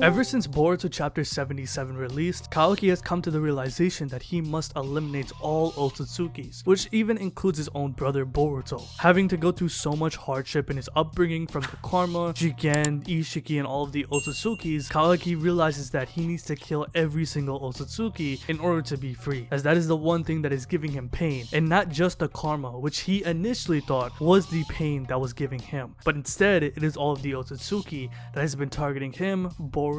Ever since Boruto Chapter 77 released, Kawaki has come to the realization that he must eliminate all Otsutsukis, which even includes his own brother Boruto. Having to go through so much hardship in his upbringing from the Karma, Jigen, Ishiki, and all of the Otsutsukis, Kawaki realizes that he needs to kill every single Otsutsuki in order to be free, as that is the one thing that is giving him pain, and not just the Karma, which he initially thought was the pain that was giving him, but instead it is all of the Otsutsuki that has been targeting him, Boruto,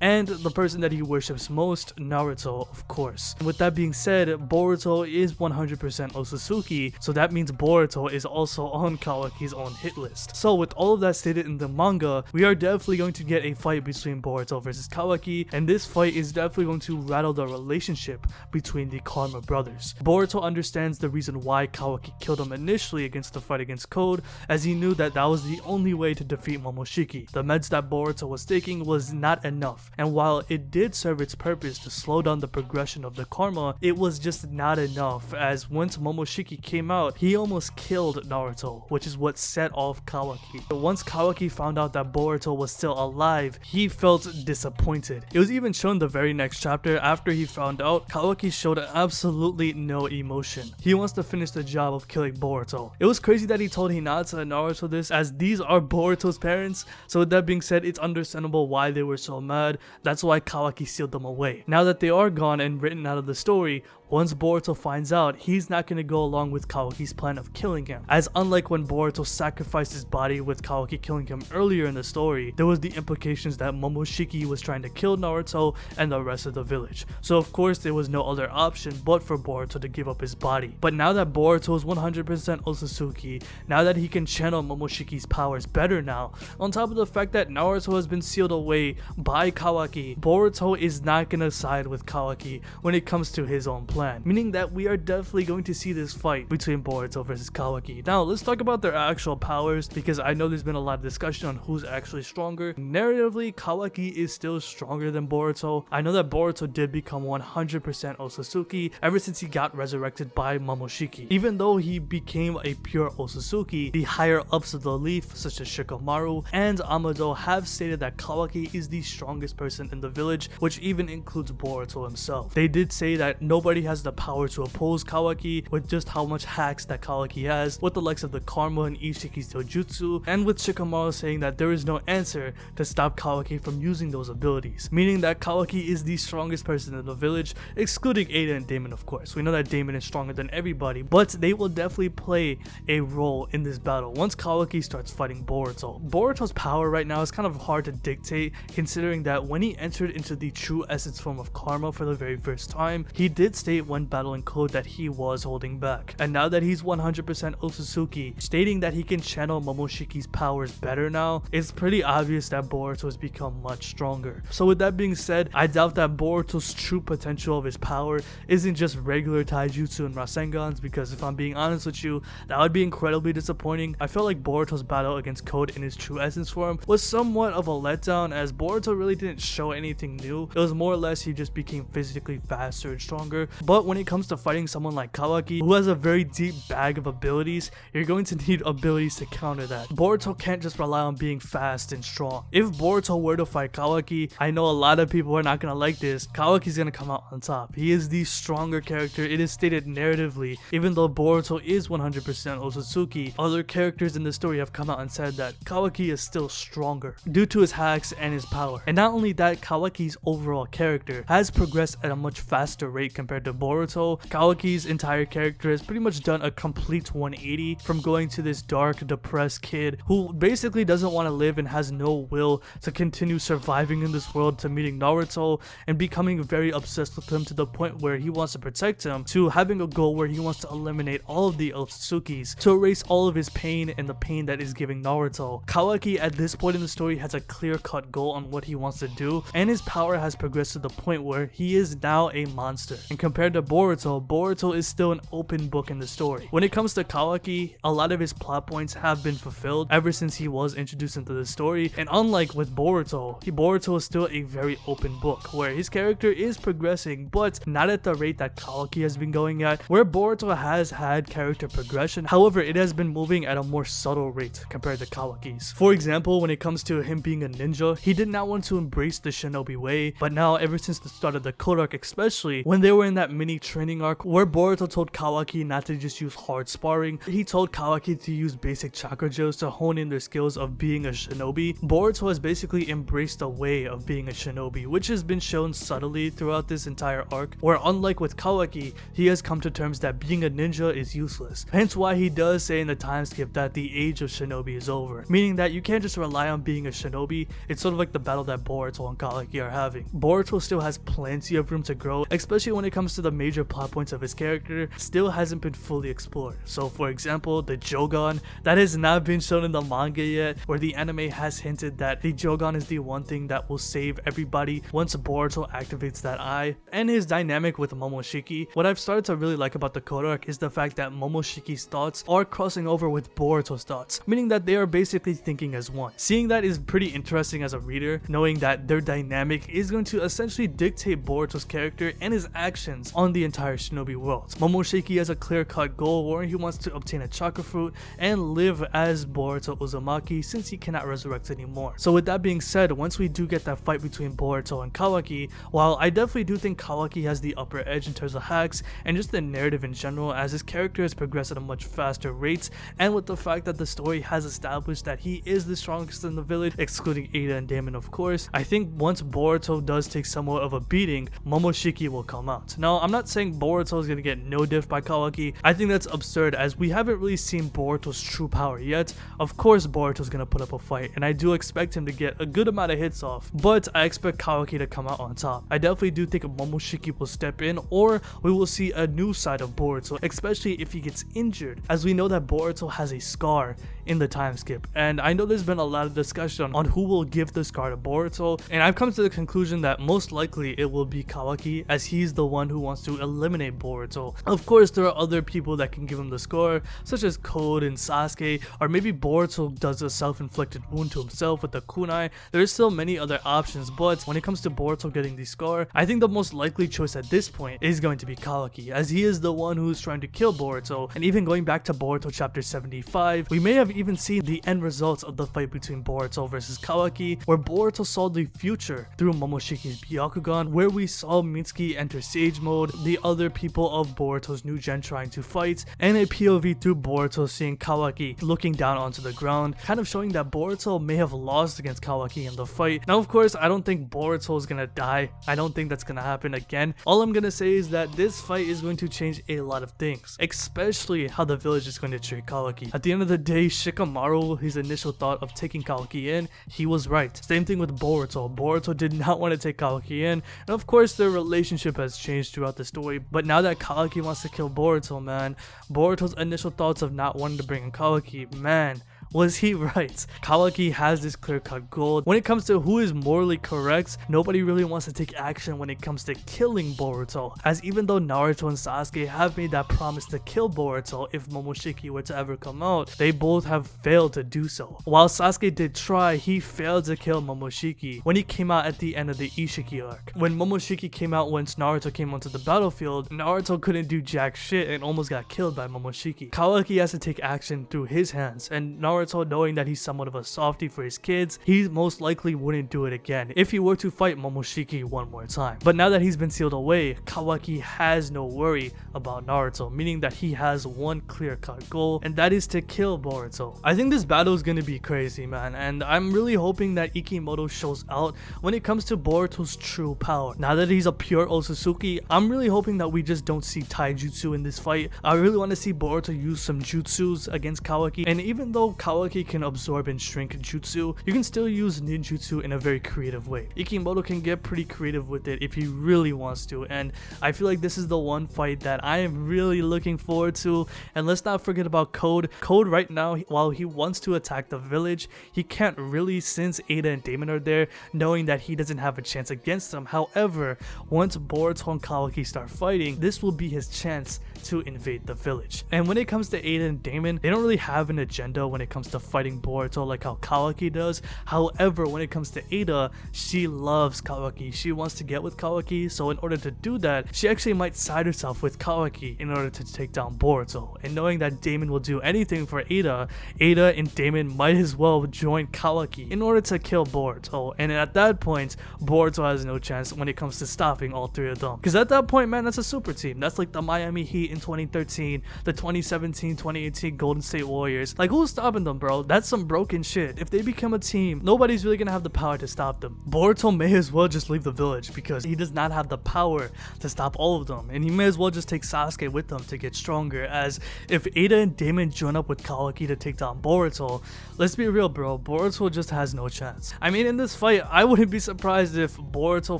and the person that he worships most, Naruto, of course. And with that being said, Boruto is 100% Otsutsuki, so that means Boruto is also on Kawaki's own hit list. So with all of that stated in the manga, we are definitely going to get a fight between Boruto versus Kawaki, and this fight is definitely going to rattle the relationship between the Karma brothers. Boruto understands the reason why Kawaki killed him initially against the fight against Code, as he knew that that was the only way to defeat Momoshiki. The meds that Boruto was taking was not enough, and while it did serve its purpose to slow down the progression of the Karma, it was just not enough, as once Momoshiki came out, he almost killed Naruto, which is what set off Kawaki. But once Kawaki found out that Boruto was still alive, he felt disappointed. It was even shown the very next chapter. After he found out, Kawaki showed absolutely no emotion. He wants to finish the job of killing Boruto. It was crazy that he told Hinata and Naruto this, as these are Boruto's parents, so with that being said, it's understandable why they were so mad. That's why Kawaki sealed them away. Now that they are gone and written out of the story, once Boruto finds out, he's not going to go along with Kawaki's plan of killing him, as unlike when Boruto sacrificed his body with Kawaki killing him earlier in the story, there was the implications that Momoshiki was trying to kill Naruto and the rest of the village. So of course there was no other option but for Boruto to give up his body. But now that Boruto is 100% Otsutsuki, now that he can channel Momoshiki's powers better now, on top of the fact that Naruto has been sealed away by Kawaki, Boruto is not going to side with Kawaki when it comes to his own plan, meaning that we are definitely going to see this fight between Boruto versus Kawaki. Now let's talk about their actual powers, because I know there's been a lot of discussion on who's actually stronger. Narratively, Kawaki is still stronger than Boruto. I know that Boruto did become 100% Otsutsuki ever since he got resurrected by Momoshiki. Even though he became a pure Otsutsuki, the higher ups of the leaf such as Shikamaru and Amado have stated that Kawaki is the strongest person in the village, which even includes Boruto himself. They did say that nobody has the power to oppose Kawaki with just how much hacks that Kawaki has, with the likes of the Karma and Ishiki's Dojutsu, and with Shikamaru saying that there is no answer to stop Kawaki from using those abilities, meaning that Kawaki is the strongest person in the village, excluding Ada and Damon of course. We know that Damon is stronger than everybody, but they will definitely play a role in this battle once Kawaki starts fighting Boruto. Boruto's power right now is kind of hard to dictate, considering that when he entered into the true essence form of Karma for the very first time, he did state when battling Code that he was holding back, and now that he's 100% Otsutsuki, stating that he can channel Momoshiki's powers better now, it's pretty obvious that Boruto has become much stronger. So with that being said, I doubt that Boruto's true potential of his power isn't just regular taijutsu and Rasengans, because if I'm being honest with you, that would be incredibly disappointing. I felt like Boruto's battle against Code in his true essence form was somewhat of a letdown, as Boruto really didn't show anything new. It was more or less he just became physically faster and stronger. But when it comes to fighting someone like Kawaki, who has a very deep bag of abilities, you're going to need abilities to counter that. Boruto can't just rely on being fast and strong. If Boruto were to fight Kawaki, I know a lot of people are not going to like this, Kawaki's going to come out on top. He is the stronger character. It is stated narratively, even though Boruto is 100% Otsutsuki, other characters in the story have come out and said that Kawaki is still stronger due to his hacks and his power. And not only that, Kawaki's overall character has progressed at a much faster rate compared to Boruto. Kawaki's entire character has pretty much done a complete 180, from going to this dark, depressed kid who basically doesn't want to live and has no will to continue surviving in this world, to meeting Naruto and becoming very obsessed with him to the point where he wants to protect him, to having a goal where he wants to eliminate all of the Otsutsuki's, to erase all of his pain and the pain that is giving Naruto. Kawaki at this point in the story has a clear-cut goal on what he wants to do, and his power has progressed to the point where he is now a monster. And compared to Boruto, Boruto is still an open book in the story. When it comes to Kawaki, a lot of his plot points have been fulfilled ever since he was introduced into the story, and unlike with Boruto, Boruto is still a very open book, where his character is progressing, but not at the rate that Kawaki has been going at, where Boruto has had character progression. However, it has been moving at a more subtle rate compared to Kawaki's. For example, when it comes to him being a ninja, he did not not want to embrace the shinobi way, but now ever since the start of the Code arc, especially when they were in that mini training arc where Boruto told Kawaki not to just use hard sparring, he told Kawaki to use basic chakra gems to hone in their skills of being a shinobi. Boruto has basically embraced the way of being a shinobi, which has been shown subtly throughout this entire arc, where unlike with Kawaki, he has come to terms that being a ninja is useless. Hence why he does say in the time skip that the age of shinobi is over, meaning that you can't just rely on being a shinobi. It's sort of like the battle that Boruto and Kawaki are having. Boruto still has plenty of room to grow, especially when it comes to the major plot points of his character still hasn't been fully explored. So for example, the Jogan, that has not been shown in the manga yet, where the anime has hinted that the Jogan is the one thing that will save everybody once Boruto activates that eye. And his dynamic with Momoshiki, what I've started to really like about the Code arc is the fact that Momoshiki's thoughts are crossing over with Boruto's thoughts, meaning that they are basically thinking as one. Seeing that is pretty interesting as a reader, knowing that their dynamic is going to essentially dictate Boruto's character and his actions on the entire shinobi world. Momoshiki has a clear-cut goal where he wants to obtain a chakra fruit and live as Boruto Uzumaki since he cannot resurrect anymore. So with that being said, once we do get that fight between Boruto and Kawaki, while I definitely do think Kawaki has the upper edge in terms of hacks and just the narrative in general, as his character has progressed at a much faster rate, and with the fact that the story has established that he is the strongest in the village, excluding Ada and Damon of course, I think once Boruto does take somewhat of a beating, Momoshiki will come out. Now, I'm not saying Boruto is going to get no diff by Kawaki. I think that's absurd as we haven't really seen Boruto's true power yet. Of course Boruto's going to put up a fight, and I do expect him to get a good amount of hits off, but I expect Kawaki to come out on top. I definitely do think Momoshiki will step in, or we will see a new side of Boruto, especially if he gets injured, as we know that Boruto has a scar in the time skip, and I know there's been a lot of discussion on who will give the scar to Boruto, and I've come to the conclusion that most likely it will be Kawaki, as he's the one who wants to eliminate Boruto. Of course there are other people that can give him the scar, such as Code and Sasuke, or maybe Boruto does a self-inflicted wound to himself with the kunai. There's still many other options, but when it comes to Boruto getting the scar, I think the most likely choice at this point is going to be Kawaki, as he is the one who's trying to kill Boruto. And even going back to Boruto chapter 75, we may have even seen the end results of the fight between Boruto versus Kawaki, where Boruto saw the future through Momoshiki's Byakugan, where we saw Mitsuki enter Sage Mode, the other people of Boruto's new gen trying to fight, and a POV through Boruto seeing Kawaki looking down onto the ground, kind of showing that Boruto may have lost against Kawaki in the fight. Now of course I don't think Boruto is gonna die. I don't think that's gonna happen again. All I'm gonna say is that this fight is going to change a lot of things, especially how the village is going to treat Kawaki. At the end of the day, Shikamaru, his initial thought of taking Kawaki in, he was right. Same thing with Boruto. Boruto did not want to take Kawaki in, and of course their relationship has changed throughout the story, but now that Kawaki wants to kill Boruto, man, Boruto's initial thoughts of not wanting to bring in Kawaki, man, was he right? Kawaki has this clear-cut goal. When it comes to who is morally correct, nobody really wants to take action when it comes to killing Boruto, as even though Naruto and Sasuke have made that promise to kill Boruto if Momoshiki were to ever come out, they both have failed to do so. While Sasuke did try, he failed to kill Momoshiki when he came out at the end of the Ishiki arc. When Momoshiki came out once Naruto came onto the battlefield, Naruto couldn't do jack shit and almost got killed by Momoshiki. Kawaki has to take action through his hands, and Naruto, knowing that he's somewhat of a softie for his kids, he most likely wouldn't do it again if he were to fight Momoshiki one more time. But now that he's been sealed away, Kawaki has no worry about Naruto, meaning that he has one clear-cut goal, and that is to kill Boruto. I think this battle is gonna be crazy, man, and I'm really hoping that Ikimoto shows out when it comes to Boruto's true power. Now that he's a pure Otsutsuki, I'm really hoping that we just don't see taijutsu in this fight. I really want to see Boruto use some jutsus against Kawaki, and even though Kawaki can absorb and shrink jutsu, you can still use ninjutsu in a very creative way. Ikimoto can get pretty creative with it if he really wants to, and I feel like this is the one fight that I am really looking forward to. And let's not forget about Code. Code right now, while he wants to attack the village, he can't really since Ada and Damon are there, knowing that he doesn't have a chance against them. However, once Boruto and Kawaki start fighting, this will be his chance to invade the village. And when it comes to Ada and Damon, they don't really have an agenda when it comes to fighting Boruto like how Kawaki does. However, when it comes to Ada, she loves Kawaki. She wants to get with Kawaki, so in order to do that, she actually might side herself with Kawaki in order to take down Boruto. And knowing that Damon will do anything for Ada, Ada and Damon might as well join Kawaki in order to kill Boruto. And at that point, Boruto has no chance when it comes to stopping all three of them. Because at that point, man, that's a super team. That's like the Miami Heat in 2013, the 2017-2018 Golden State Warriors. Like, who's stopping them, bro? That's some broken shit. If they become a team, nobody's really gonna have the power to stop them. Boruto may as well just leave the village because he does not have the power to stop all of them. And he may as well just take Sasuke with them to get stronger, as if Ada and Damon join up with Kawaki to take down Boruto, let's be real, bro, Boruto just has no chance. I mean, in this fight, I wouldn't be surprised if Boruto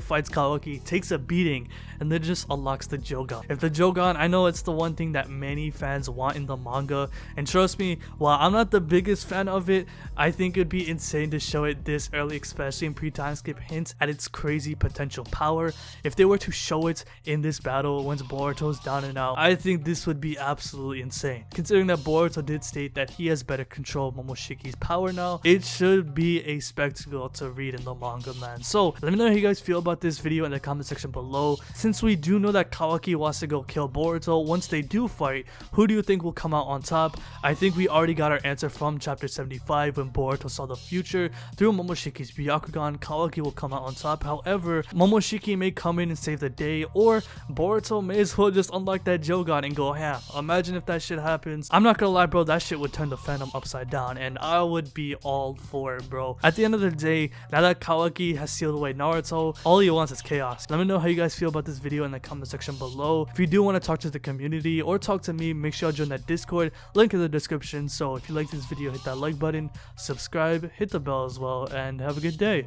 fights Kawaki, takes a beating, and then just unlocks the Jogan. If the Jogan, I know it's the one thing that many fans want in the manga, and trust me, while I'm not the biggest fan of it, I think it'd be insane to show it this early, especially in pre-time skip, hints at its crazy potential power. If they were to show it in this battle once Boruto's down and out, I think this would be absolutely insane. Considering that Boruto did state that he has better control of Momoshiki's power now, it should be a spectacle to read in the manga, man. So let me know how you guys feel about this video in the comment section below. Since we do know that Kawaki wants to go kill Boruto, once they do fight, who do you think will come out on top? I think we already got our answer from chapter 75 when Boruto saw the future through Momoshiki's Byakugan. Kawaki will come out on top. However, Momoshiki may come in and save the day, or Boruto may as well just unlock that Jogan and go ham. Imagine if that shit happens. I'm not gonna lie, bro, that shit would turn the fandom upside down, and I would be all for it, bro. At the end of the day, now that Kawaki has sealed away Naruto, all he wants is chaos. Let me know how you guys feel about this video in the comment section below. If you do want to talk to the community or talk to me, make sure you join that Discord, link in the description. So if you like this video, hit that like button, subscribe, hit the bell as well, and have a good day.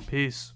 Peace.